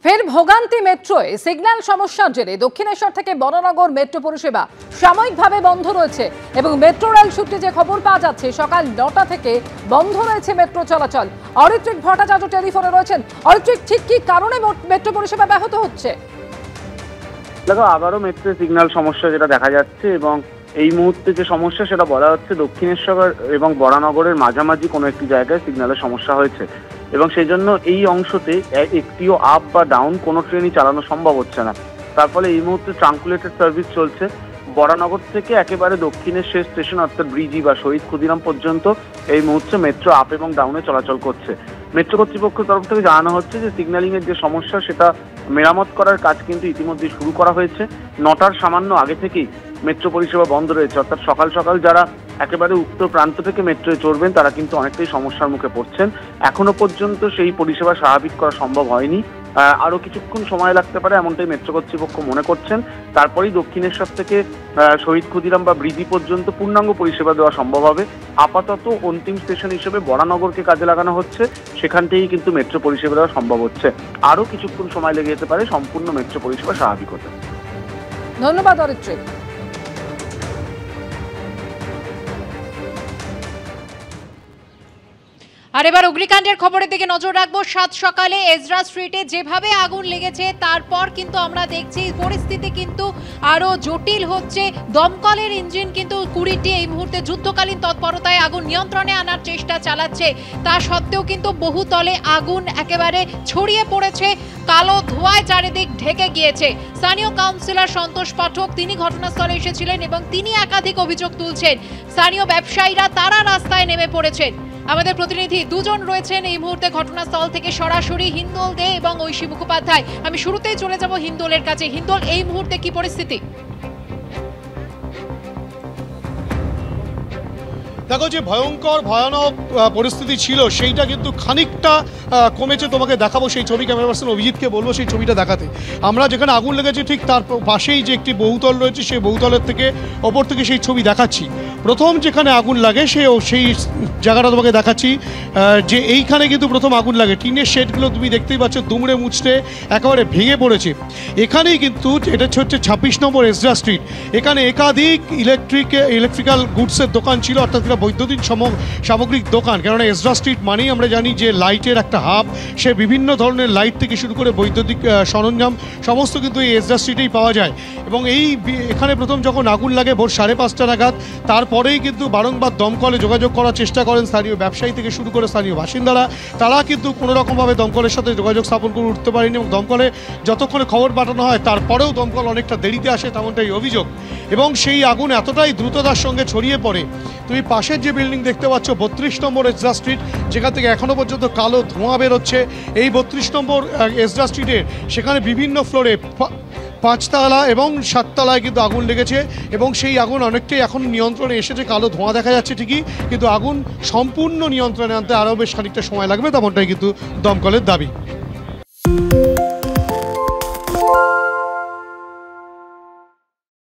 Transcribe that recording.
ফের ভোগান্তি মেট্রোয় সিগন্যাল সমস্যার জেরে দক্ষিণেশ্বর থেকে বরানগর মেট্রো পরিষেবা সাময়িকভাবে বন্ধ রয়েছে এবং মেট্রো রেল সূত্রে যে খবর পাওয়া যাচ্ছে সকাল 9টা থেকে বন্ধ রয়েছে মেট্রো চলাচল। অরিত্রিক ভট্টাচার্য টেলিফোনে রয়েছেন। অরিত্রিক, ঠিক কি কারণে মেট্রো পরিষেবা ব্যাহত হচ্ছে? দেখো, আবারও মেট্রো সিগন্যাল সমস্যা যেটা দেখা যাচ্ছে এবং এই মুহূর্তে যে সমস্যা সেটা বলা হচ্ছে দক্ষিণেশ্বর এবং বরানগরের মাঝামাঝি কোনো একটি জায়গায় সিগন্যালের সমস্যা হয়েছে এবং সেই জন্য এই অংশতে একটিও আপ বা ডাউন কোনো ট্রেনই চালানো সম্ভব হচ্ছে না। তার ফলে এই মুহূর্তে ট্রাঙ্কুলেটেড সার্ভিস চলছে বরানগর থেকে একেবারে দক্ষিণের শেষ স্টেশন অর্থাৎ ব্রিজি বা শহীদ ক্ষুদিরাম পর্যন্ত। এই মুহূর্তে মেট্রো আপ এবং ডাউনে চলাচল করছে। মেট্রো কর্তৃপক্ষের তরফ থেকে জানানো হচ্ছে যে সিগন্যালিংয়ের যে সমস্যা সেটা মেরামত করার কাজ কিন্তু ইতিমধ্যে শুরু করা হয়েছে। 9টার সামান্য আগে থেকেই মেট্রো পরিষেবা বন্ধ রয়েছে, অর্থাৎ সকাল সকাল যারা একেবারে উত্তর প্রান্ত থেকে মেট্রোয় চড়বেন তারা কিন্তু অনেকটাই সমস্যার মুখে পড়ছেন। এখনো পর্যন্ত সেই পরিষেবা স্বাভাবিক করা সম্ভব হয়নি, আরও কিছুক্ষণ সময় লাগতে পারে এমনটাই মেট্রো কর্তৃপক্ষ মনে করছেন। তারপরেই দক্ষিণেশ্বর থেকে শহীদ ক্ষুদিরাম বা ব্রিজি পর্যন্ত পূর্ণাঙ্গ পরিষেবা দেওয়া সম্ভব হবে। আপাতত অন্তিম স্টেশন হিসেবে বরানগরকে কাজে লাগানো হচ্ছে, সেখান থেকেই কিন্তু মেট্রো পরিষেবা দেওয়া সম্ভব হচ্ছে। আরও কিছুক্ষণ সময় লেগে যেতে পারে সম্পূর্ণ মেট্রো পরিষেবা স্বাভাবিক হতে। ধন্যবাদ অরিত্রিক। আর এবার অগ্নিকাণ্ডের খবরের দিকে নজর রাখবো। সাত সকালে এজরা স্ট্রিটে যেভাবে আগুন লেগেছে তারপর কিন্তু আমরা দেখছি পরিস্থিতি কিন্তু আরো জটিল হচ্ছে। দমকলের ইঞ্জিন কিন্তু 20টি এই মুহূর্তে যুদ্ধকালীন তৎপরতায় আগুন নিয়ন্ত্রণে আনার চেষ্টা চালাচ্ছে। তা সত্ত্বেও কিন্তু বহুতলে আগুন একেবারে ছড়িয়ে পড়েছে, কালো ধোঁয়ায় চারিদিক ঢেকে গিয়েছে। স্থানীয় কাউন্সিলর সন্তোষ পাঠক তিনি ঘটনাস্থলে এসেছিলেন এবং তিনি একাধিক অভিযোগ তুলছেন। স্থানীয় ব্যবসায়ীরা তারা রাস্তায় নেমে পড়েছেন। আমাদের প্রতিনিধি দুজন রয়েছেন এই মুহূর্তে ঘটনাস্থল থেকে সরাসরি, হিন্দোল দে এবং ঐশী মুখোপাধ্যায়। আমি শুরুতেই চলে যাব হিন্দোলের কাছে। হিন্দোল, এই মুহূর্তে কি পরিস্থিতি? দেখো, যে ভয়ঙ্কর ভয়ানক পরিস্থিতি ছিল সেইটা কিন্তু খানিকটা কমেছে। তোমাকে দেখাবো সেই ছবি, ক্যামেরা পার্সন অভিজিৎকে বলবো সেই ছবিটা দেখাতে। আমরা যেখানে আগুন লেগেছে ঠিক তার পাশেই যে একটি বহুতল রয়েছে সেই বহুতলের থেকে ওপর থেকে সেই ছবি দেখাচ্ছি। প্রথম যেখানে আগুন লাগে সেই জায়গাটা তোমাকে দেখাচ্ছি, যে এইখানে কিন্তু প্রথম আগুন লাগে। টিনের শেডগুলো তুমি দেখতেই পাচ্ছ দুমড়ে মুচড়ে একেবারে ভেঙে পড়েছে। এখানেই কিন্তু এটা হচ্ছে 26 নম্বর এজরা স্ট্রিট। এখানে একাধিক ইলেকট্রিক্যাল গুডসের দোকান ছিল, অর্থাৎ বৈদ্যুতিক সামগ্রিক দোকান। কেননা এজরা স্ট্রিট মানেই আমরা জানি যে লাইটের একটা হাব। সে বিভিন্ন ধরনের লাইট থেকে শুরু করে বৈদ্যুতিক সরঞ্জাম সমস্ত কিন্তু এই এজরা স্ট্রিটেই পাওয়া যায়। এবং এখানে প্রথম যখন আগুন লাগে ভোর 5:30 নাগাদ, তারপরেই কিন্তু বারংবার দমকলে যোগাযোগ করার চেষ্টা করেন স্থানীয় ব্যবসায়ী থেকে শুরু করে স্থানীয় বাসিন্দারা। তারা কিন্তু কোনোরকমভাবে দমকলের সাথে যোগাযোগ স্থাপন করে উঠতে পারেনি এবং দমকলে যতক্ষণে খবর পাঠানো হয় তারপরেও দমকল অনেকটা দেরিতে আসে, তেমনটাই অভিযোগ। এবং সেই আগুন এতটাই দ্রুততার সঙ্গে ছড়িয়ে পড়ে, তুমি পাশের যে বিল্ডিং দেখতে পাচ্ছ 32 নম্বর এজরা স্ট্রিট, যেখান থেকে এখনও পর্যন্ত কালো ধোঁয়া বেরোচ্ছে। এই 32 নম্বর এজরা স্ট্রিটের সেখানে বিভিন্ন ফ্লোরে 5 তলা এবং 7 তলায় কিন্তু আগুন লেগেছে এবং সেই আগুন অনেকটাই এখন নিয়ন্ত্রণে এসেছে। কালো ধোঁয়া দেখা যাচ্ছে ঠিকই, কিন্তু আগুন সম্পূর্ণ নিয়ন্ত্রণে আনতে আরও বেশ খানিকটা সময় লাগবে, তেমনটাই কিন্তু দমকলের দাবি।